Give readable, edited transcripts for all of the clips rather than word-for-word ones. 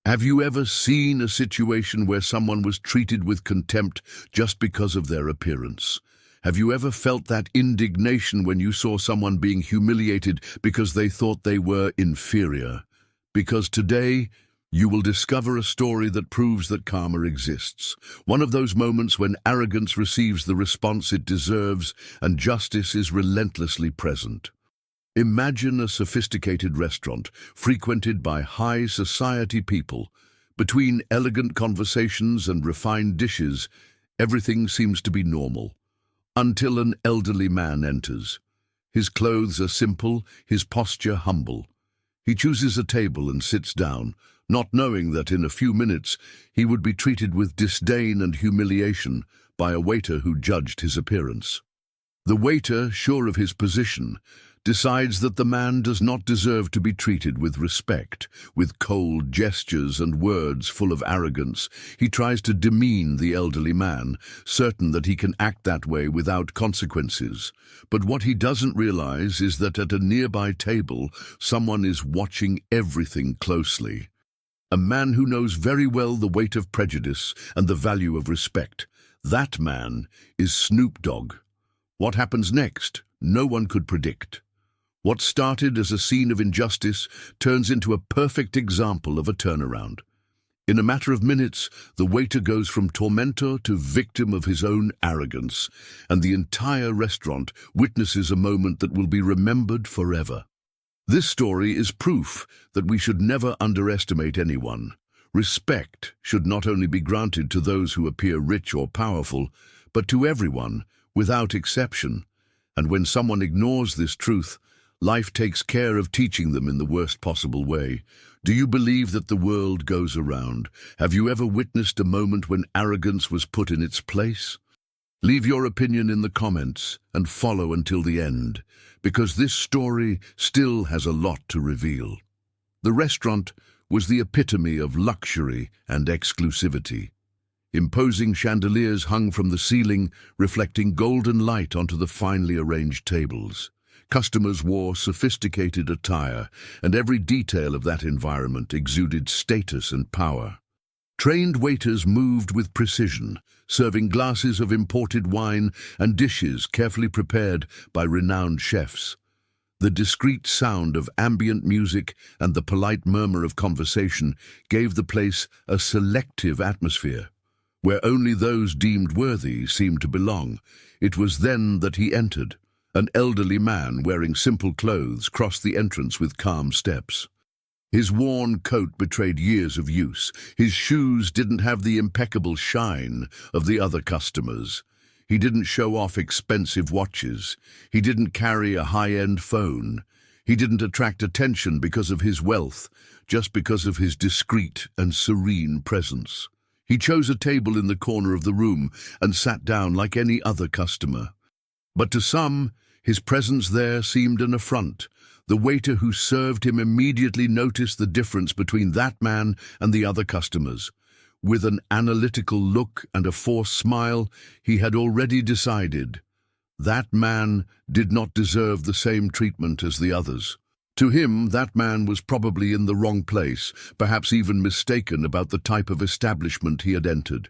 Have you ever seen a situation where someone was treated with contempt just because of their appearance? Have you ever felt that indignation when you saw someone being humiliated because they thought they were inferior? Because today, you will discover a story that proves that karma exists. One of those moments when arrogance receives the response it deserves and justice is relentlessly present. Imagine a sophisticated restaurant frequented by high society people. Between elegant conversations and refined dishes, everything seems to be normal. Until an elderly man enters. His clothes are simple, his posture humble. He chooses a table and sits down, not knowing that in a few minutes he would be treated with disdain and humiliation by a waiter who judged his appearance. The waiter, sure of his position, decides that the man does not deserve to be treated with respect. With cold gestures and words full of arrogance, he tries to demean the elderly man, certain that he can act that way without consequences. But what he doesn't realize is that at a nearby table, someone is watching everything closely. A man who knows very well the weight of prejudice and the value of respect. That man is Snoop Dogg. What happens next, no one could predict. What started as a scene of injustice turns into a perfect example of a turnaround. In a matter of minutes, the waiter goes from tormentor to victim of his own arrogance, and the entire restaurant witnesses a moment that will be remembered forever. This story is proof that we should never underestimate anyone. Respect should not only be granted to those who appear rich or powerful, but to everyone, without exception. And when someone ignores this truth, life takes care of teaching them in the worst possible way. Do you believe that the world goes around? Have you ever witnessed a moment when arrogance was put in its place? Leave your opinion in the comments and follow until the end, because this story still has a lot to reveal. The restaurant was the epitome of luxury and exclusivity. Imposing chandeliers hung from the ceiling, reflecting golden light onto the finely arranged tables. Customers wore sophisticated attire, and every detail of that environment exuded status and power. Trained waiters moved with precision, serving glasses of imported wine and dishes carefully prepared by renowned chefs. The discreet sound of ambient music and the polite murmur of conversation gave the place a selective atmosphere, where only those deemed worthy seemed to belong. It was then that he entered. An elderly man wearing simple clothes crossed the entrance with calm steps. His worn coat betrayed years of use. His shoes didn't have the impeccable shine of the other customers. He didn't show off expensive watches. He didn't carry a high-end phone. He didn't attract attention because of his wealth, just because of his discreet and serene presence. He chose a table in the corner of the room and sat down like any other customer. But to some, his presence there seemed an affront. The waiter who served him immediately noticed the difference between that man and the other customers. With an analytical look and a forced smile, he had already decided that man did not deserve the same treatment as the others. To him, that man was probably in the wrong place, perhaps even mistaken about the type of establishment he had entered.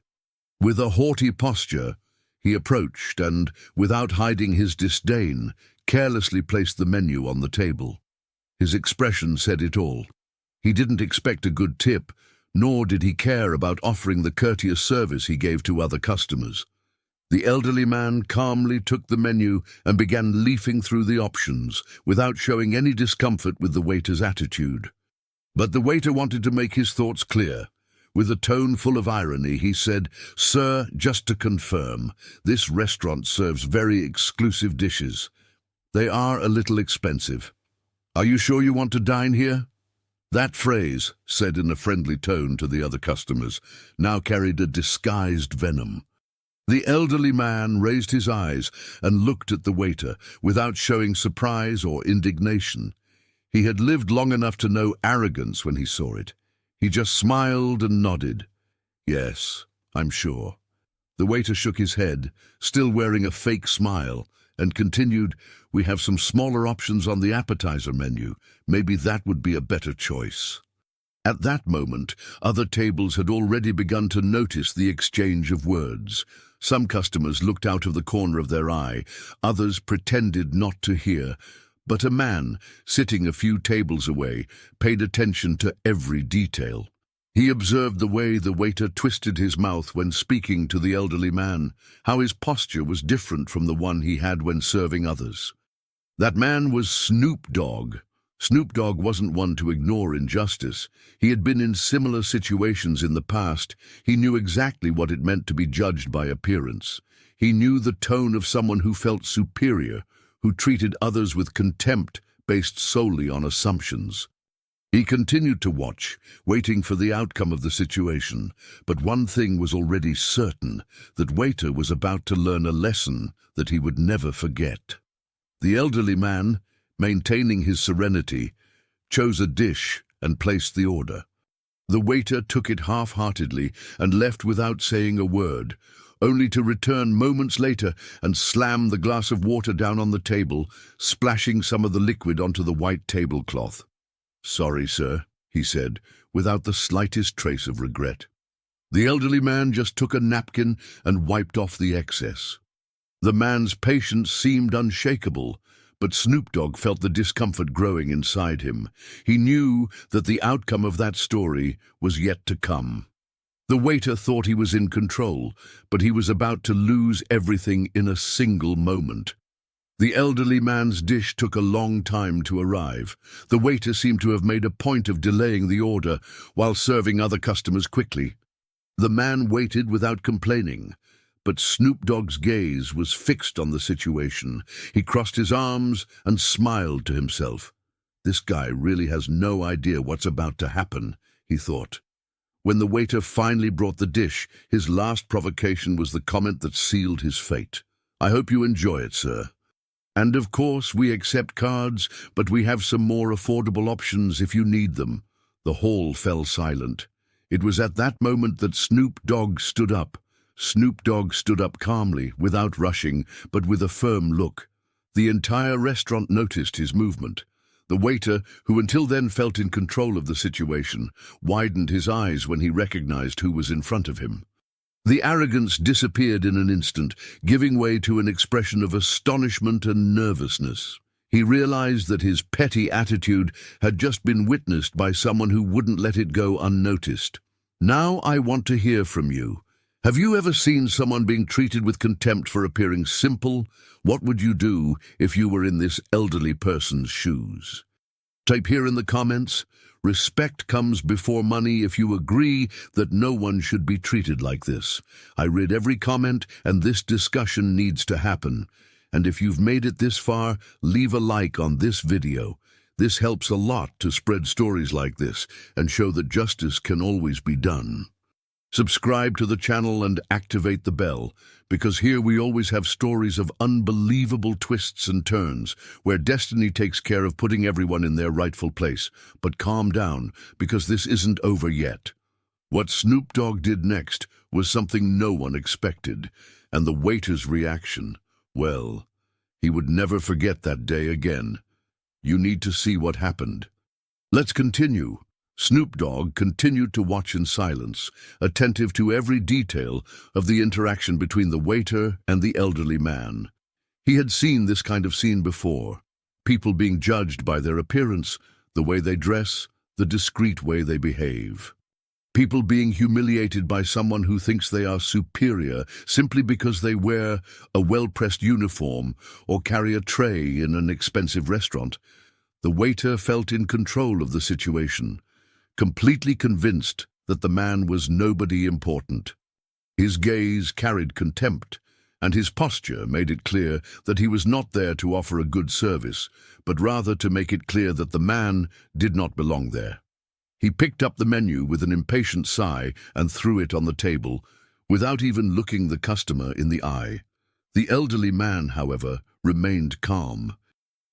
With a haughty posture, he approached and, without hiding his disdain, carelessly placed the menu on the table. His expression said it all. He didn't expect a good tip, nor did he care about offering the courteous service he gave to other customers. The elderly man calmly took the menu and began leafing through the options, without showing any discomfort with the waiter's attitude. But the waiter wanted to make his thoughts clear. With a tone full of irony, he said, "Sir, just to confirm, this restaurant serves very exclusive dishes. They are a little expensive. Are you sure you want to dine here?" That phrase, said in a friendly tone to the other customers, now carried a disguised venom. The elderly man raised his eyes and looked at the waiter without showing surprise or indignation. He had lived long enough to know arrogance when he saw it. He just smiled and nodded. "Yes, I'm sure." The waiter shook his head, still wearing a fake smile, and continued, "We have some smaller options on the appetizer menu. Maybe that would be a better choice." At that moment, other tables had already begun to notice the exchange of words. Some customers looked out of the corner of their eye, others pretended not to hear. But a man, sitting a few tables away, paid attention to every detail. He observed the way the waiter twisted his mouth when speaking to the elderly man, how his posture was different from the one he had when serving others. That man was Snoop Dogg. Snoop Dogg wasn't one to ignore injustice. He had been in similar situations in the past. He knew exactly what it meant to be judged by appearance. He knew the tone of someone who felt superior, who treated others with contempt based solely on assumptions. He continued to watch, waiting for the outcome of the situation, but one thing was already certain: that waiter was about to learn a lesson that he would never forget. The elderly man, maintaining his serenity, chose a dish and placed the order. The waiter took it half-heartedly and left without saying a word, only to return moments later and slam the glass of water down on the table, splashing some of the liquid onto the white tablecloth. "Sorry, sir," he said, without the slightest trace of regret. The elderly man just took a napkin and wiped off the excess. The man's patience seemed unshakable, but Snoop Dogg felt the discomfort growing inside him. He knew that the outcome of that story was yet to come. The waiter thought he was in control, but he was about to lose everything in a single moment. The elderly man's dish took a long time to arrive. The waiter seemed to have made a point of delaying the order while serving other customers quickly. The man waited without complaining, but Snoop Dogg's gaze was fixed on the situation. He crossed his arms and smiled to himself. "This guy really has no idea what's about to happen," he thought. When the waiter finally brought the dish, his last provocation was the comment that sealed his fate. "I hope you enjoy it, sir. And of course, we accept cards, but we have some more affordable options if you need them." The hall fell silent. It was at that moment that Snoop Dogg stood up. Snoop Dogg stood up calmly, without rushing, but with a firm look. The entire restaurant noticed his movement. The waiter, who until then felt in control of the situation, widened his eyes when he recognized who was in front of him. The arrogance disappeared in an instant, giving way to an expression of astonishment and nervousness. He realized that his petty attitude had just been witnessed by someone who wouldn't let it go unnoticed. "Now I want to hear from you. Have you ever seen someone being treated with contempt for appearing simple? What would you do if you were in this elderly person's shoes?" Type here in the comments, "Respect comes before money," if you agree that no one should be treated like this. I read every comment, and this discussion needs to happen. And if you've made it this far, leave a like on this video. This helps a lot to spread stories like this and show that justice can always be done. Subscribe to the channel and activate the bell, because here we always have stories of unbelievable twists and turns, where destiny takes care of putting everyone in their rightful place. But calm down, because this isn't over yet. What Snoop Dogg did next was something no one expected, and the waiter's reaction, well, he would never forget that day again. You need to see what happened. Let's continue. Snoop Dogg continued to watch in silence, attentive to every detail of the interaction between the waiter and the elderly man. He had seen this kind of scene before, people being judged by their appearance, the way they dress, the discreet way they behave. People being humiliated by someone who thinks they are superior simply because they wear a well-pressed uniform or carry a tray in an expensive restaurant. The waiter felt in control of the situation, completely convinced that the man was nobody important. His gaze carried contempt, and his posture made it clear that he was not there to offer a good service, but rather to make it clear that the man did not belong there. He picked up the menu with an impatient sigh and threw it on the table, without even looking the customer in the eye. The elderly man, however, remained calm.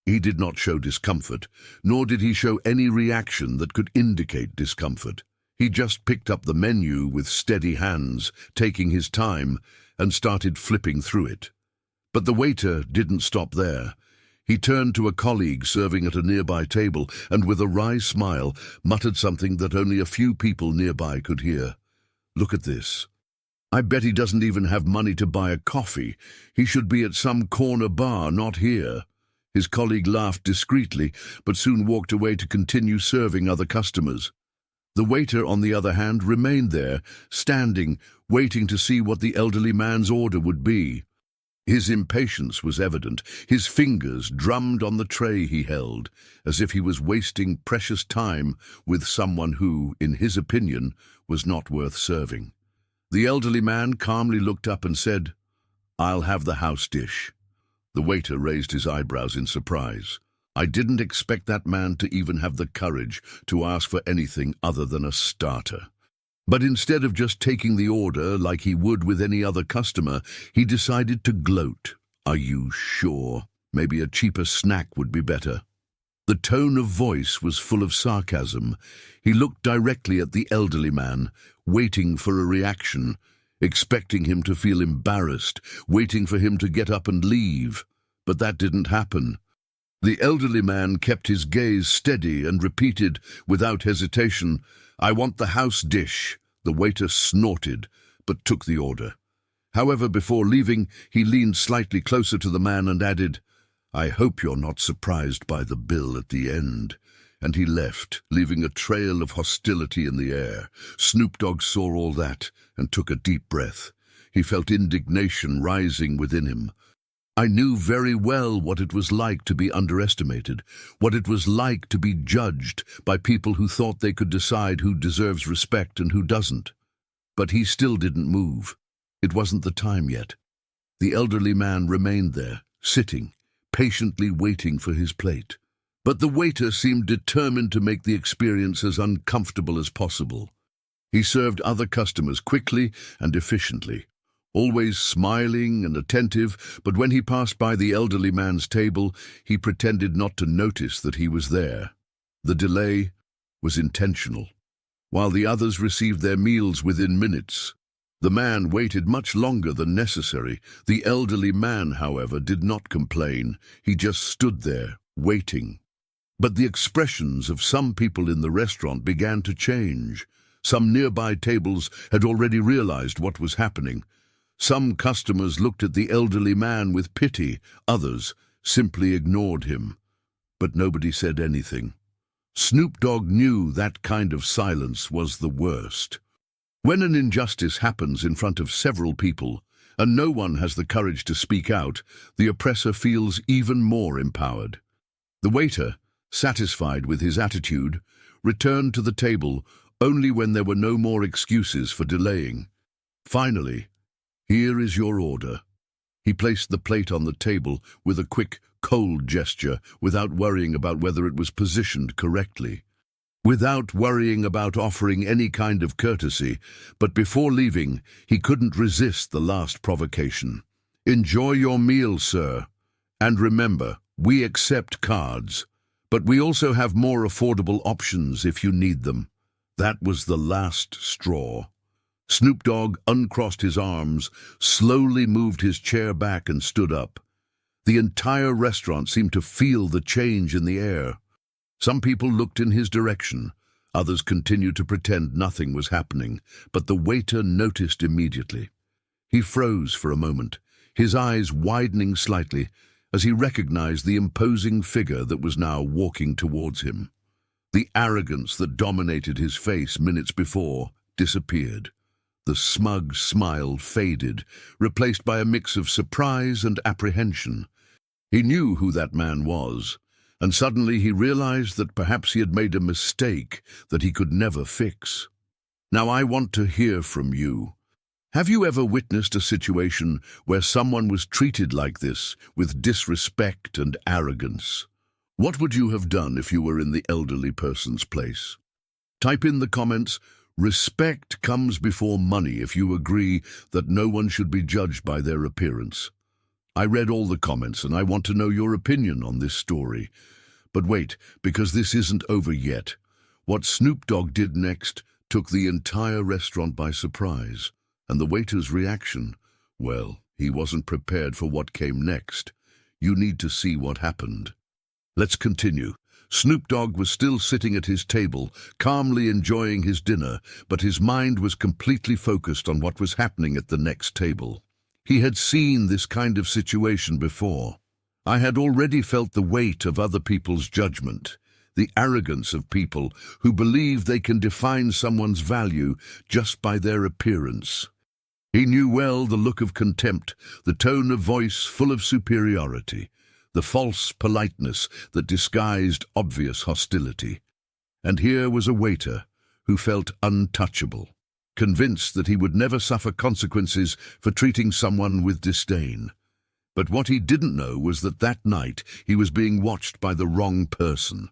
He did not show discomfort, nor did he show any reaction that could indicate discomfort. He just picked up the menu with steady hands, taking his time, and started flipping through it. But the waiter didn't stop there. He turned to a colleague serving at a nearby table and with a wry smile muttered something that only a few people nearby could hear. "Look at this. I bet he doesn't even have money to buy a coffee. He should be at some corner bar, not here." His colleague laughed discreetly, but soon walked away to continue serving other customers. The waiter, on the other hand, remained there, standing, waiting to see what the elderly man's order would be. His impatience was evident. His fingers drummed on the tray he held, as if he was wasting precious time with someone who, in his opinion, was not worth serving. The elderly man calmly looked up and said, "I'll have the house dish." The waiter raised his eyebrows in surprise. "I didn't expect that man to even have the courage to ask for anything other than a starter." But instead of just taking the order like he would with any other customer, he decided to gloat. "Are you sure? Maybe a cheaper snack would be better." The tone of voice was full of sarcasm. He looked directly at the elderly man, waiting for a reaction, expecting him to feel embarrassed, waiting for him to get up and leave. But that didn't happen. The elderly man kept his gaze steady and repeated, without hesitation, "I want the house dish." The waiter snorted, but took the order. However, before leaving, he leaned slightly closer to the man and added, "I hope you're not surprised by the bill at the end." And he left, leaving a trail of hostility in the air. Snoop Dogg saw all that and took a deep breath. He felt indignation rising within him. "I knew very well what it was like to be underestimated, what it was like to be judged by people who thought they could decide who deserves respect and who doesn't." But he still didn't move. It wasn't the time yet. The elderly man remained there, sitting, patiently waiting for his plate. But the waiter seemed determined to make the experience as uncomfortable as possible. He served other customers quickly and efficiently, always smiling and attentive, but when he passed by the elderly man's table, he pretended not to notice that he was there. The delay was intentional. While the others received their meals within minutes, the man waited much longer than necessary. The elderly man, however, did not complain. He just stood there, waiting. But the expressions of some people in the restaurant began to change. Some nearby tables had already realized what was happening. Some customers looked at the elderly man with pity, others simply ignored him. But nobody said anything. Snoop Dogg knew that kind of silence was the worst. When an injustice happens in front of several people, and no one has the courage to speak out, the oppressor feels even more empowered. The waiter, satisfied with his attitude, returned to the table only when there were no more excuses for delaying. "Finally, here is your order." He placed the plate on the table with a quick, cold gesture, without worrying about whether it was positioned correctly, without worrying about offering any kind of courtesy. But before leaving, he couldn't resist the last provocation. "Enjoy your meal, sir. And remember, we accept cards, but we also have more affordable options if you need them." That was the last straw. Snoop Dogg uncrossed his arms, slowly moved his chair back and stood up. The entire restaurant seemed to feel the change in the air. Some people looked in his direction. Others continued to pretend nothing was happening, but the waiter noticed immediately. He froze for a moment, his eyes widening slightly, as he recognized the imposing figure that was now walking towards him. The arrogance that dominated his face minutes before disappeared. The smug smile faded, replaced by a mix of surprise and apprehension. He knew who that man was, and suddenly he realized that perhaps he had made a mistake that he could never fix. "Now I want to hear from you. Have you ever witnessed a situation where someone was treated like this, with disrespect and arrogance? What would you have done if you were in the elderly person's place?" Type in the comments, "Respect comes before money," if you agree that no one should be judged by their appearance. I read all the comments and I want to know your opinion on this story. But wait, because this isn't over yet. What Snoop Dogg did next took the entire restaurant by surprise. And the waiter's reaction, well, he wasn't prepared for what came next. You need to see what happened. Let's continue. Snoop Dogg was still sitting at his table, calmly enjoying his dinner, but his mind was completely focused on what was happening at the next table. He had seen this kind of situation before. I had already felt the weight of other people's judgment, the arrogance of people who believe they can define someone's value just by their appearance. He knew well the look of contempt, the tone of voice full of superiority, the false politeness that disguised obvious hostility. And here was a waiter who felt untouchable, convinced that he would never suffer consequences for treating someone with disdain. But what he didn't know was that that night he was being watched by the wrong person.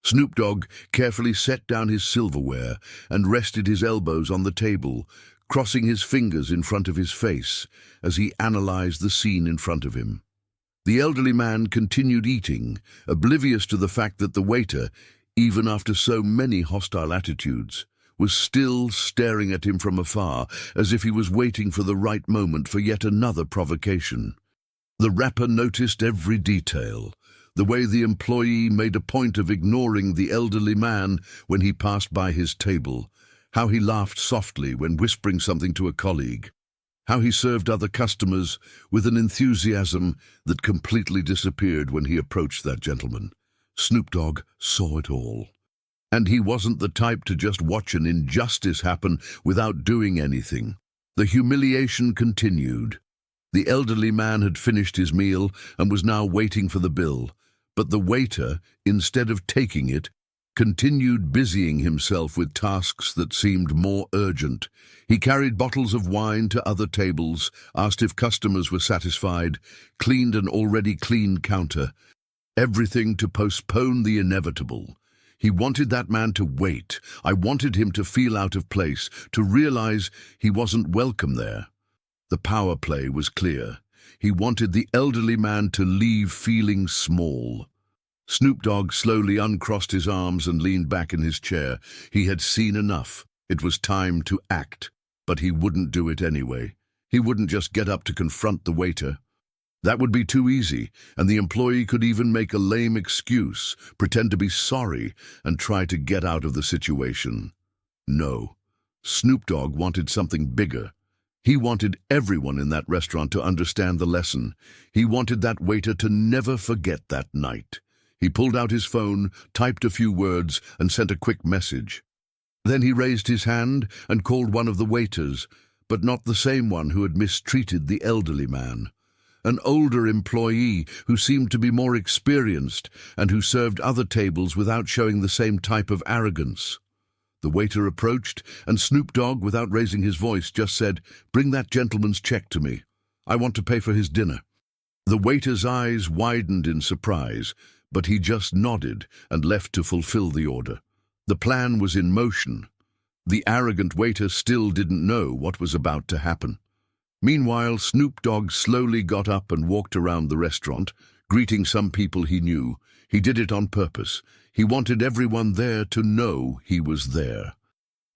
Snoop Dogg carefully set down his silverware and rested his elbows on the table, crossing his fingers in front of his face as he analyzed the scene in front of him. The elderly man continued eating, oblivious to the fact that the waiter, even after so many hostile attitudes, was still staring at him from afar, as if he was waiting for the right moment for yet another provocation. The rapper noticed every detail, the way the employee made a point of ignoring the elderly man when he passed by his table, how he laughed softly when whispering something to a colleague, how he served other customers with an enthusiasm that completely disappeared when he approached that gentleman. Snoop Dogg saw it all. And he wasn't the type to just watch an injustice happen without doing anything. The humiliation continued. The elderly man had finished his meal and was now waiting for the bill, but the waiter, instead of taking it, continued busying himself with tasks that seemed more urgent. He carried bottles of wine to other tables, asked if customers were satisfied, cleaned an already clean counter. Everything to postpone the inevitable. He wanted that man to wait. I wanted him to feel out of place, to realize he wasn't welcome there. The power play was clear. He wanted the elderly man to leave feeling small. Snoop Dogg slowly uncrossed his arms and leaned back in his chair. He had seen enough. It was time to act. But he wouldn't do it anyway. He wouldn't just get up to confront the waiter. That would be too easy, and the employee could even make a lame excuse, pretend to be sorry, and try to get out of the situation. No. Snoop Dogg wanted something bigger. He wanted everyone in that restaurant to understand the lesson. He wanted that waiter to never forget that night. He pulled out his phone, typed a few words, and sent a quick message. Then he raised his hand and called one of the waiters, but not the same one who had mistreated the elderly man. An older employee who seemed to be more experienced and who served other tables without showing the same type of arrogance. The waiter approached, and Snoop Dogg, without raising his voice, just said, "Bring that gentleman's check to me. I want to pay for his dinner." The waiter's eyes widened in surprise, but he just nodded and left to fulfill the order. The plan was in motion. The arrogant waiter still didn't know what was about to happen. Meanwhile, Snoop Dogg slowly got up and walked around the restaurant, greeting some people he knew. He did it on purpose. He wanted everyone there to know he was there.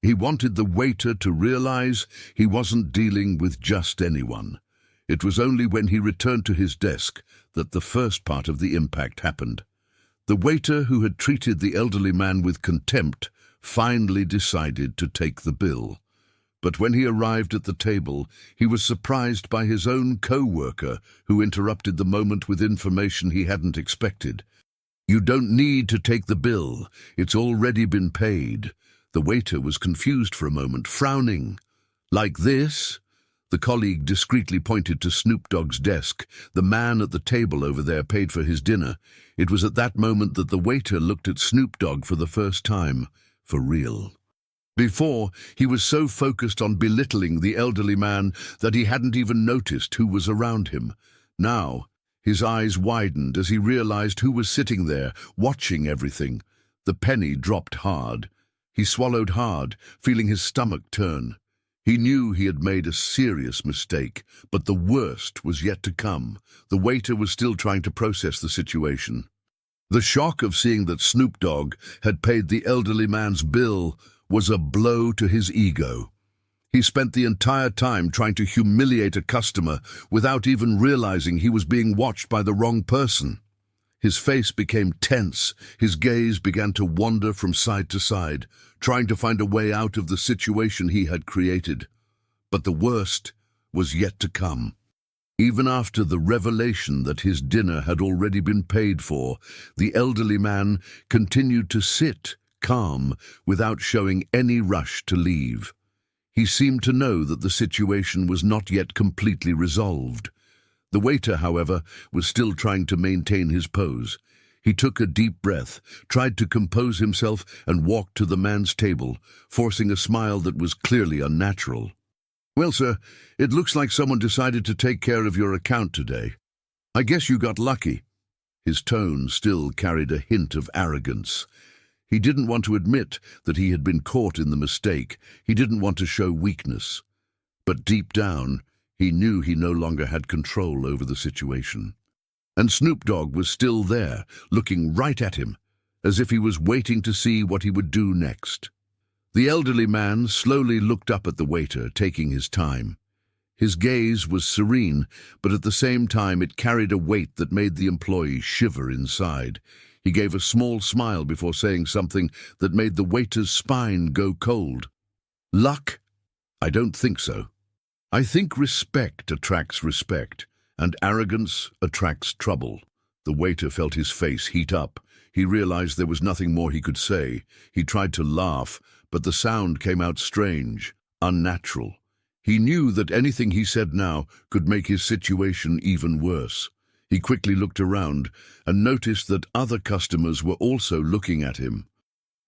He wanted the waiter to realize he wasn't dealing with just anyone. It was only when he returned to his desk that the first part of the impact happened. The waiter who had treated the elderly man with contempt finally decided to take the bill. But when he arrived at the table, he was surprised by his own co-worker, who interrupted the moment with information he hadn't expected. "You don't need to take the bill. It's already been paid." The waiter was confused for a moment, frowning. "Like this?" The colleague discreetly pointed to Snoop Dogg's desk. "The man at the table over there paid for his dinner." It was at that moment that the waiter looked at Snoop Dogg for the first time, for real. Before, he was so focused on belittling the elderly man that he hadn't even noticed who was around him. Now, his eyes widened as he realized who was sitting there, watching everything. The penny dropped hard. He swallowed hard, feeling his stomach turn. He knew he had made a serious mistake, but the worst was yet to come. The waiter was still trying to process the situation. The shock of seeing that Snoop Dogg had paid the elderly man's bill was a blow to his ego. He spent the entire time trying to humiliate a customer without even realizing he was being watched by the wrong person. His face became tense, his gaze began to wander from side to side, trying to find a way out of the situation he had created. But the worst was yet to come. Even after the revelation that his dinner had already been paid for, the elderly man continued to sit, calm, without showing any rush to leave. He seemed to know that the situation was not yet completely resolved. The waiter, however, was still trying to maintain his pose. He took a deep breath, tried to compose himself, and walked to the man's table, forcing a smile that was clearly unnatural. "Well, sir, it looks like someone decided to take care of your account today. I guess you got lucky." His tone still carried a hint of arrogance. He didn't want to admit that he had been caught in the mistake. He didn't want to show weakness. But deep down, he knew he no longer had control over the situation. And Snoop Dogg was still there, looking right at him, as if he was waiting to see what he would do next. The elderly man slowly looked up at the waiter, taking his time. His gaze was serene, but at the same time it carried a weight that made the employee shiver inside. He gave a small smile before saying something that made the waiter's spine go cold. "Luck? I don't think so. I think respect attracts respect, and arrogance attracts trouble." The waiter felt his face heat up. He realized there was nothing more he could say. He tried to laugh, but the sound came out strange, unnatural. He knew that anything he said now could make his situation even worse. He quickly looked around and noticed that other customers were also looking at him.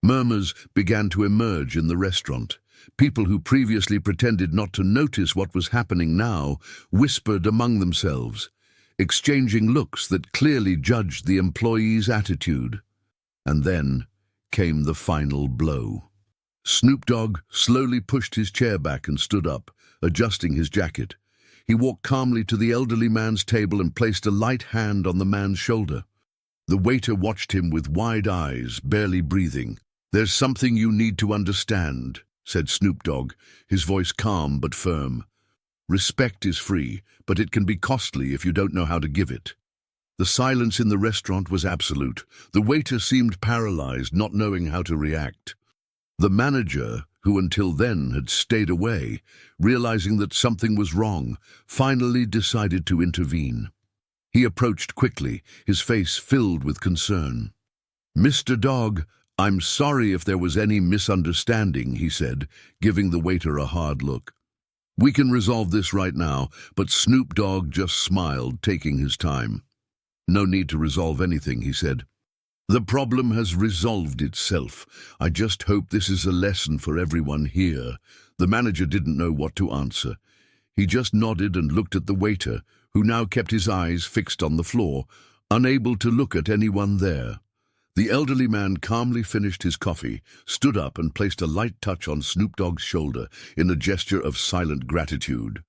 Murmurs began to emerge in the restaurant. People who previously pretended not to notice what was happening now whispered among themselves, exchanging looks that clearly judged the employee's attitude. And then came the final blow. Snoop Dogg slowly pushed his chair back and stood up, adjusting his jacket. He walked calmly to the elderly man's table and placed a light hand on the man's shoulder. The waiter watched him with wide eyes, barely breathing. "There's something you need to understand," said Snoop Dogg, his voice calm but firm. "Respect is free, but it can be costly if you don't know how to give it." The silence in the restaurant was absolute. The waiter seemed paralyzed, not knowing how to react. The manager, who until then had stayed away, realizing that something was wrong, finally decided to intervene. He approached quickly, his face filled with concern. "Mr. Dogg, I'm sorry if there was any misunderstanding," he said, giving the waiter a hard look. "We can resolve this right now," but Snoop Dogg just smiled, taking his time. "No need to resolve anything," he said. "The problem has resolved itself. I just hope this is a lesson for everyone here." The manager didn't know what to answer. He just nodded and looked at the waiter, who now kept his eyes fixed on the floor, unable to look at anyone there. The elderly man calmly finished his coffee, stood up and placed a light touch on Snoop Dogg's shoulder in a gesture of silent gratitude.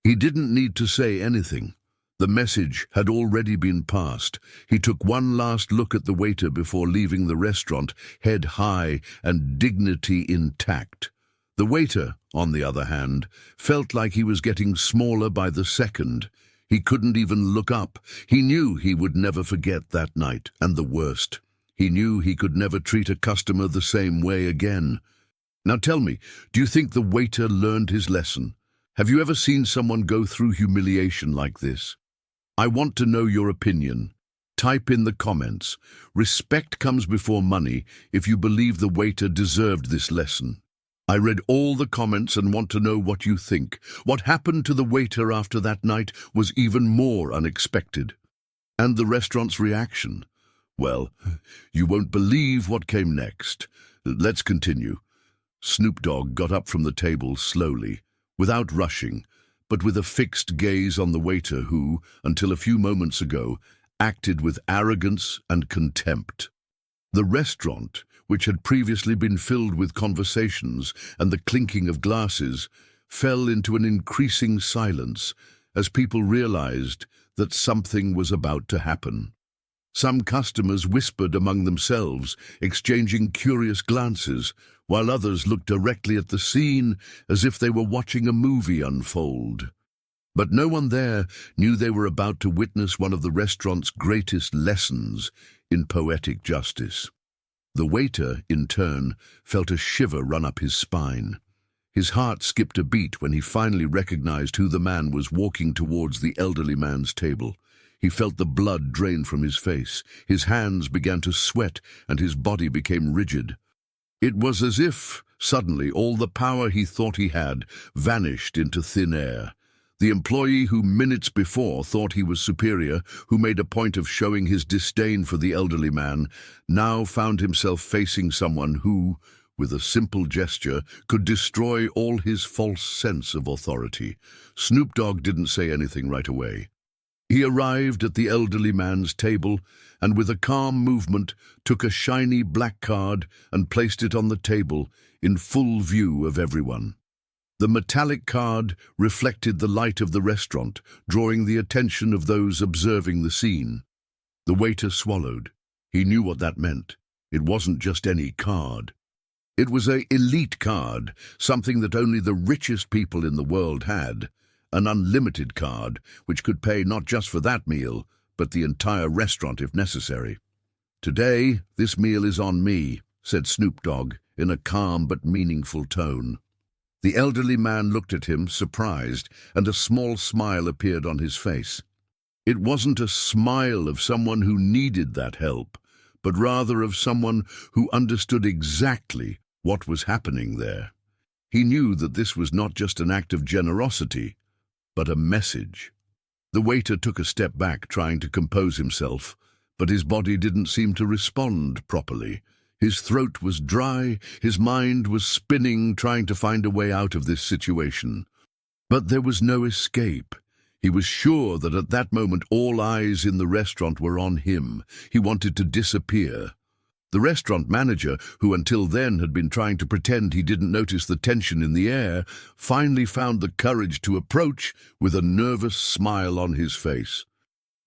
He didn't need to say anything. The message had already been passed. He took one last look at the waiter before leaving the restaurant, head high and dignity intact. The waiter, on the other hand, felt like he was getting smaller by the second. He couldn't even look up. He knew he would never forget that night, and the worst. He knew he could never treat a customer the same way again. Now tell me, do you think the waiter learned his lesson? Have you ever seen someone go through humiliation like this? I want to know your opinion. Type in the comments. Respect comes before money if you believe the waiter deserved this lesson. I read all the comments and want to know what you think. What happened to the waiter after that night was even more unexpected. And the restaurant's reaction? Well, you won't believe what came next. Let's continue. Snoop Dogg got up from the table slowly, without rushing, but with a fixed gaze on the waiter who, until a few moments ago, acted with arrogance and contempt. The restaurant, which had previously been filled with conversations and the clinking of glasses, fell into an increasing silence as people realized that something was about to happen. Some customers whispered among themselves, exchanging curious glances, while others looked directly at the scene as if they were watching a movie unfold. But no one there knew they were about to witness one of the restaurant's greatest lessons in poetic justice. The waiter, in turn, felt a shiver run up his spine. His heart skipped a beat when he finally recognized who the man was walking towards the elderly man's table. He felt the blood drain from his face. His hands began to sweat and his body became rigid. It was as if, suddenly, all the power he thought he had vanished into thin air. The employee who minutes before thought he was superior, who made a point of showing his disdain for the elderly man, now found himself facing someone who, with a simple gesture, could destroy all his false sense of authority. Snoop Dogg didn't say anything right away. He arrived at the elderly man's table and with a calm movement took a shiny black card and placed it on the table in full view of everyone. The metallic card reflected the light of the restaurant, drawing the attention of those observing the scene. The waiter swallowed. He knew what that meant. It wasn't just any card. It was an elite card, something that only the richest people in the world had. An unlimited card, which could pay not just for that meal, but the entire restaurant if necessary. "Today, this meal is on me," said Snoop Dogg in a calm but meaningful tone. The elderly man looked at him, surprised, and a small smile appeared on his face. It wasn't a smile of someone who needed that help, but rather of someone who understood exactly what was happening there. He knew that this was not just an act of generosity, but a message. The waiter took a step back, trying to compose himself, but his body didn't seem to respond properly. His throat was dry, his mind was spinning, trying to find a way out of this situation. But there was no escape. He was sure that at that moment all eyes in the restaurant were on him. He wanted to disappear. The restaurant manager, who until then had been trying to pretend he didn't notice the tension in the air, finally found the courage to approach with a nervous smile on his face.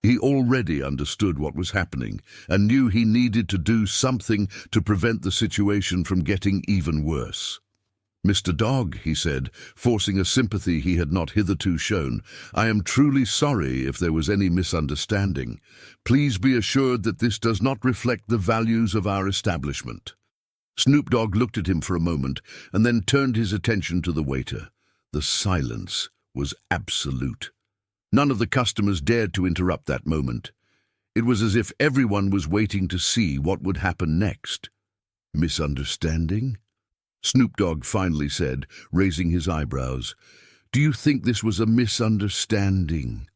He already understood what was happening and knew he needed to do something to prevent the situation from getting even worse. "Mr. Dogg," he said, forcing a sympathy he had not hitherto shown, "I am truly sorry if there was any misunderstanding. Please be assured that this does not reflect the values of our establishment." Snoop Dogg looked at him for a moment and then turned his attention to the waiter. The silence was absolute. None of the customers dared to interrupt that moment. It was as if everyone was waiting to see what would happen next. "Misunderstanding?" Snoop Dogg finally said, raising his eyebrows. "Do you think this was a misunderstanding?"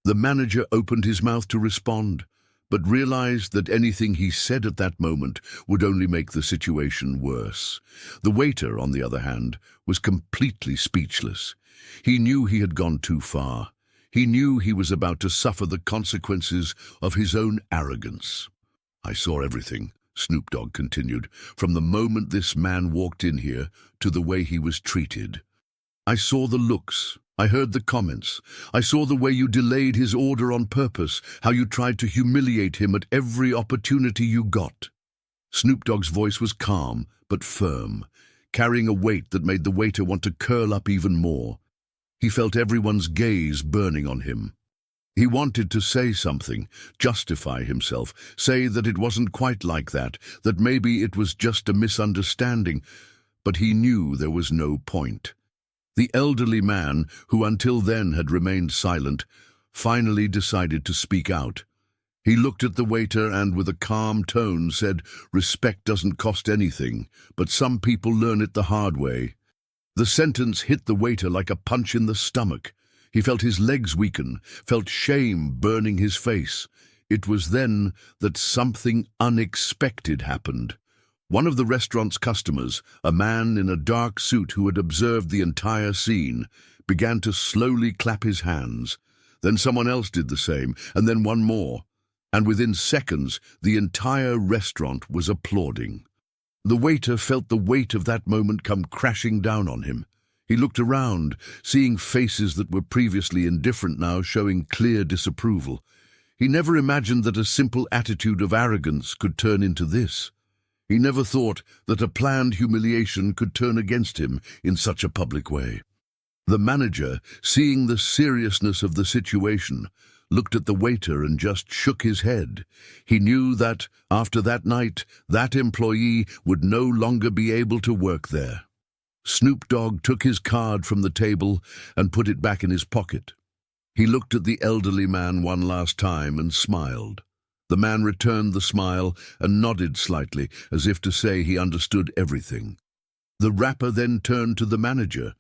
The manager opened his mouth to respond, but realized that anything he said at that moment would only make the situation worse. The waiter, on the other hand, was completely speechless. He knew he had gone too far. He knew he was about to suffer the consequences of his own arrogance. "I saw everything," Snoop Dogg continued, "from the moment this man walked in here to the way he was treated. I saw the looks, I heard the comments, I saw the way you delayed his order on purpose, how you tried to humiliate him at every opportunity you got." Snoop Dogg's voice was calm but firm, carrying a weight that made the waiter want to curl up even more. He felt everyone's gaze burning on him. He wanted to say something, justify himself, say that it wasn't quite like that maybe it was just a misunderstanding, but he knew there was no point. The elderly man, who until then had remained silent, finally decided to speak out. He looked at the waiter and, with a calm tone, said, "Respect doesn't cost anything, but some people learn it the hard way." The sentence hit the waiter like a punch in the stomach. He felt his legs weaken, felt shame burning his face. It was then that something unexpected happened. One of the restaurant's customers, a man in a dark suit who had observed the entire scene, began to slowly clap his hands. Then someone else did the same, and then one more. And within seconds, the entire restaurant was applauding. The waiter felt the weight of that moment come crashing down on him. He looked around, seeing faces that were previously indifferent now showing clear disapproval. He never imagined that a simple attitude of arrogance could turn into this. He never thought that a planned humiliation could turn against him in such a public way. The manager, seeing the seriousness of the situation, looked at the waiter and just shook his head. He knew that, after that night, that employee would no longer be able to work there. Snoop Dogg took his card from the table and put it back in his pocket. He looked at the elderly man one last time and smiled. The man returned the smile and nodded slightly, as if to say he understood everything. The rapper then turned to the manager.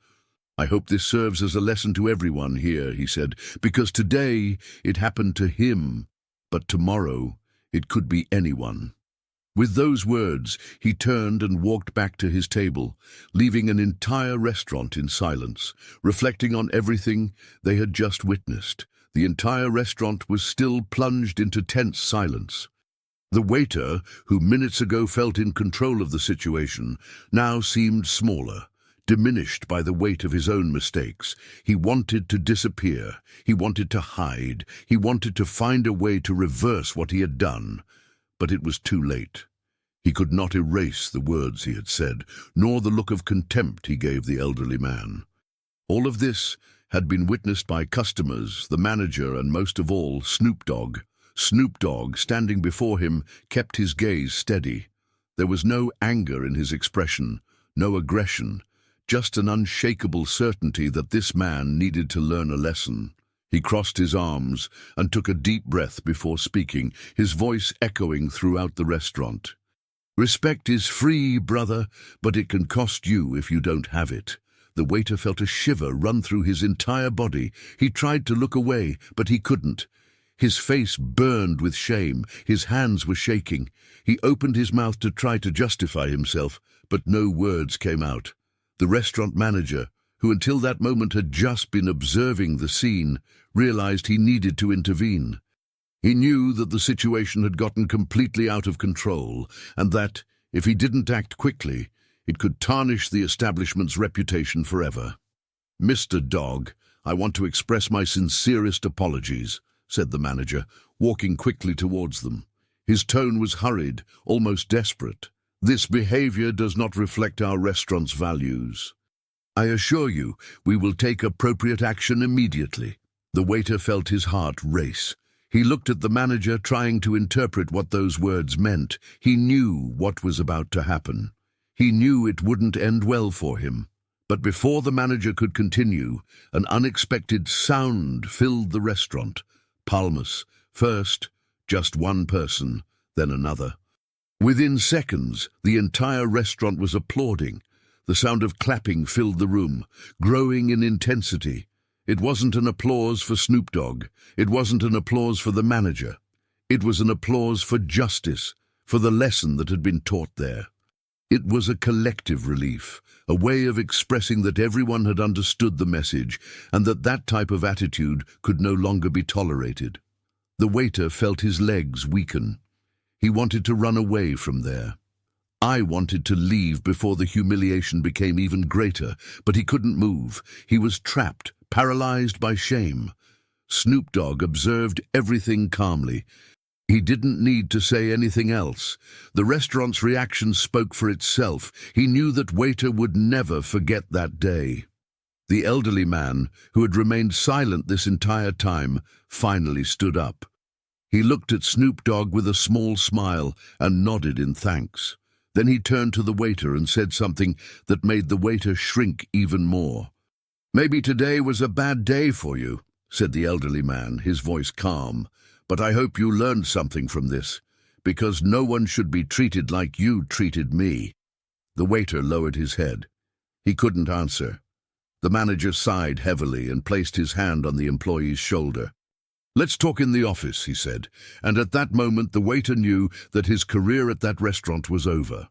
"I hope this serves as a lesson to everyone here," he said, "because today it happened to him, but tomorrow it could be anyone." With those words, he turned and walked back to his table, leaving an entire restaurant in silence, reflecting on everything they had just witnessed. The entire restaurant was still plunged into tense silence. The waiter, who minutes ago felt in control of the situation, now seemed smaller, diminished by the weight of his own mistakes. He wanted to disappear. He wanted to hide. He wanted to find a way to reverse what he had done. But it was too late. He could not erase the words he had said, nor the look of contempt he gave the elderly man. All of this had been witnessed by customers, the manager, and most of all, Snoop Dogg. Snoop Dogg, standing before him, kept his gaze steady. There was no anger in his expression, no aggression, just an unshakable certainty that this man needed to learn a lesson. He crossed his arms and took a deep breath before speaking, his voice echoing throughout the restaurant. "Respect is free, brother, but it can cost you if you don't have it." The waiter felt a shiver run through his entire body. He tried to look away, but he couldn't. His face burned with shame. His hands were shaking. He opened his mouth to try to justify himself, but no words came out. The restaurant manager, who until that moment had just been observing the scene, realized he needed to intervene. He knew that the situation had gotten completely out of control, and that, if he didn't act quickly, it could tarnish the establishment's reputation forever. "Mr. Dogg, I want to express my sincerest apologies," said the manager, walking quickly towards them. His tone was hurried, almost desperate. "This behavior does not reflect our restaurant's values. I assure you, we will take appropriate action immediately." The waiter felt his heart race. He looked at the manager, trying to interpret what those words meant. He knew what was about to happen. He knew it wouldn't end well for him. But before the manager could continue, an unexpected sound filled the restaurant. Palmas, first, just one person, then another. Within seconds, the entire restaurant was applauding. The sound of clapping filled the room, growing in intensity. It wasn't an applause for Snoop Dogg. It wasn't an applause for the manager. It was an applause for justice, for the lesson that had been taught there. It was a collective relief, a way of expressing that everyone had understood the message and that that type of attitude could no longer be tolerated. The waiter felt his legs weaken. He wanted to run away from there. I wanted to leave before the humiliation became even greater, but he couldn't move. He was trapped, paralyzed by shame. Snoop Dogg observed everything calmly. He didn't need to say anything else. The restaurant's reaction spoke for itself. He knew that waiter would never forget that day. The elderly man, who had remained silent this entire time, finally stood up. He looked at Snoop Dogg with a small smile and nodded in thanks. Then he turned to the waiter and said something that made the waiter shrink even more. "Maybe today was a bad day for you," said the elderly man, his voice calm. "But I hope you learned something from this, because no one should be treated like you treated me." The waiter lowered his head. He couldn't answer. The manager sighed heavily and placed his hand on the employee's shoulder. "Let's talk in the office," he said, and at that moment the waiter knew that his career at that restaurant was over.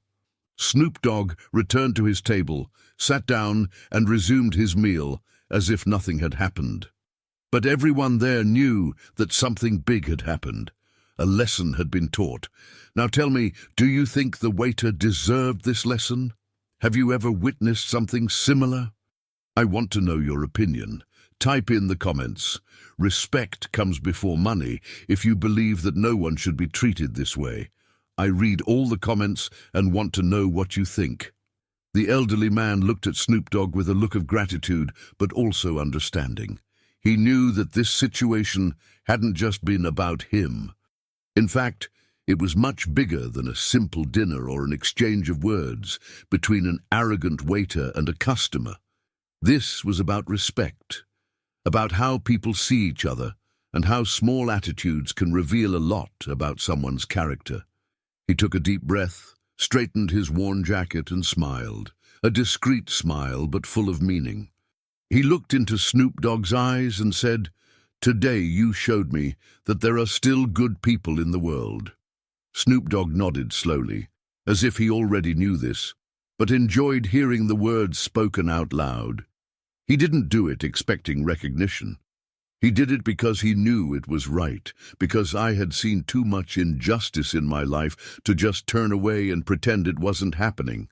Snoop Dogg returned to his table, sat down and resumed his meal as if nothing had happened. But everyone there knew that something big had happened. A lesson had been taught. Now tell me, do you think the waiter deserved this lesson? Have you ever witnessed something similar? I want to know your opinion. Type in the comments. Respect comes before money if you believe that no one should be treated this way. I read all the comments and want to know what you think. The elderly man looked at Snoop Dogg with a look of gratitude, but also understanding. He knew that this situation hadn't just been about him. In fact, it was much bigger than a simple dinner or an exchange of words between an arrogant waiter and a customer. This was about respect, about how people see each other and how small attitudes can reveal a lot about someone's character. He took a deep breath, straightened his worn jacket and smiled, a discreet smile but full of meaning. He looked into Snoop Dogg's eyes and said, "Today you showed me that there are still good people in the world." Snoop Dogg nodded slowly, as if he already knew this, but enjoyed hearing the words spoken out loud. He didn't do it expecting recognition. He did it because he knew it was right, because I had seen too much injustice in my life to just turn away and pretend it wasn't happening.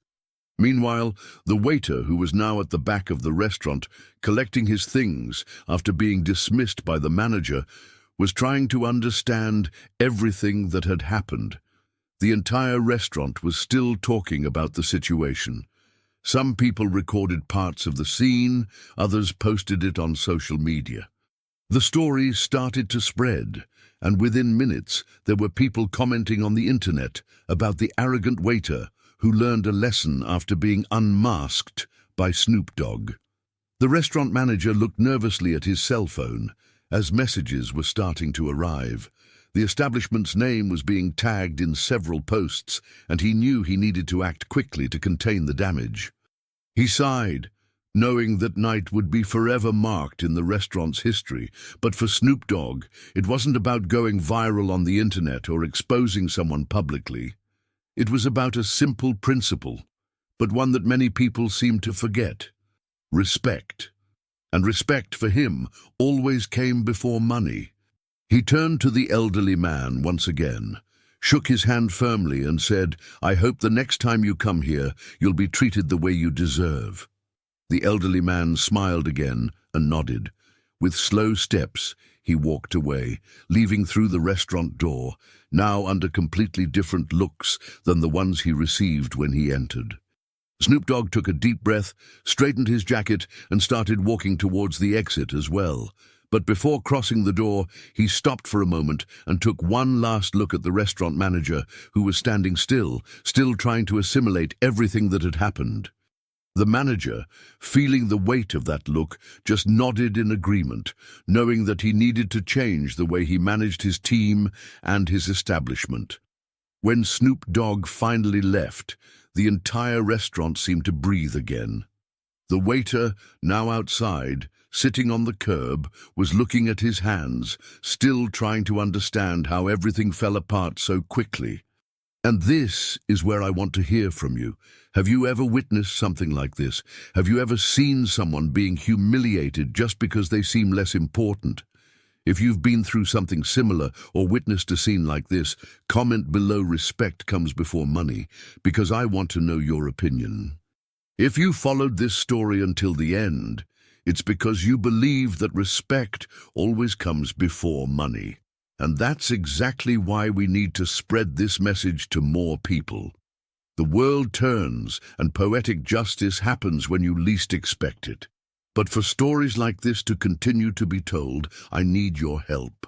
Meanwhile, the waiter, who was now at the back of the restaurant, collecting his things after being dismissed by the manager, was trying to understand everything that had happened. The entire restaurant was still talking about the situation. Some people recorded parts of the scene, others posted it on social media. The story started to spread, and within minutes there were people commenting on the internet about the arrogant waiter who learned a lesson after being unmasked by Snoop Dogg. The restaurant manager looked nervously at his cell phone as messages were starting to arrive. The establishment's name was being tagged in several posts, and he knew he needed to act quickly to contain the damage. He sighed, knowing that night would be forever marked in the restaurant's history. But for Snoop Dogg, it wasn't about going viral on the internet or exposing someone publicly. It was about a simple principle, but one that many people seem to forget: respect. And respect for him always came before money. He turned to the elderly man once again, shook his hand firmly and said, "I hope the next time you come here, you'll be treated the way you deserve." The elderly man smiled again and nodded. With slow steps, he walked away, leaving through the restaurant door, now under completely different looks than the ones he received when he entered. Snoop Dogg took a deep breath, straightened his jacket, and started walking towards the exit as well. But before crossing the door, he stopped for a moment and took one last look at the restaurant manager, who was standing still trying to assimilate everything that had happened. The manager, feeling the weight of that look, just nodded in agreement, knowing that he needed to change the way he managed his team and his establishment. When Snoop Dogg finally left, the entire restaurant seemed to breathe again. The waiter, now outside, sitting on the curb, was looking at his hands, still trying to understand how everything fell apart so quickly. And this is where I want to hear from you. Have you ever witnessed something like this? Have you ever seen someone being humiliated just because they seem less important? If you've been through something similar or witnessed a scene like this, comment below "Respect comes before money," because I want to know your opinion. If you followed this story until the end, it's because you believe that respect always comes before money. And that's exactly why we need to spread this message to more people. The world turns, and poetic justice happens when you least expect it. But for stories like this to continue to be told, I need your help.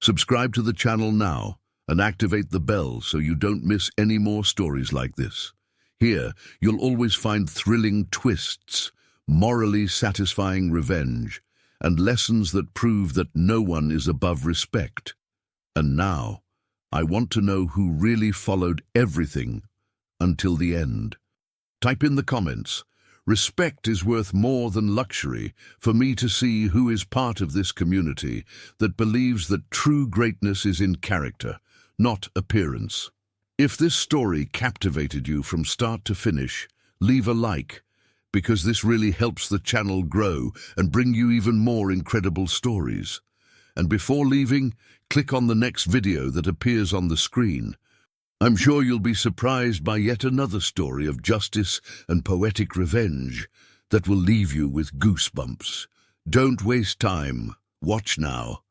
Subscribe to the channel now and activate the bell so you don't miss any more stories like this. Here, you'll always find thrilling twists, morally satisfying revenge, and lessons that prove that no one is above respect. And now, I want to know who really followed everything until the end. Type in the comments, "Respect is worth more than luxury," for me to see who is part of this community that believes that true greatness is in character, not appearance. If this story captivated you from start to finish, leave a like, because this really helps the channel grow and bring you even more incredible stories. And before leaving, click on the next video that appears on the screen. I'm sure you'll be surprised by yet another story of justice and poetic revenge that will leave you with goosebumps. Don't waste time. Watch now.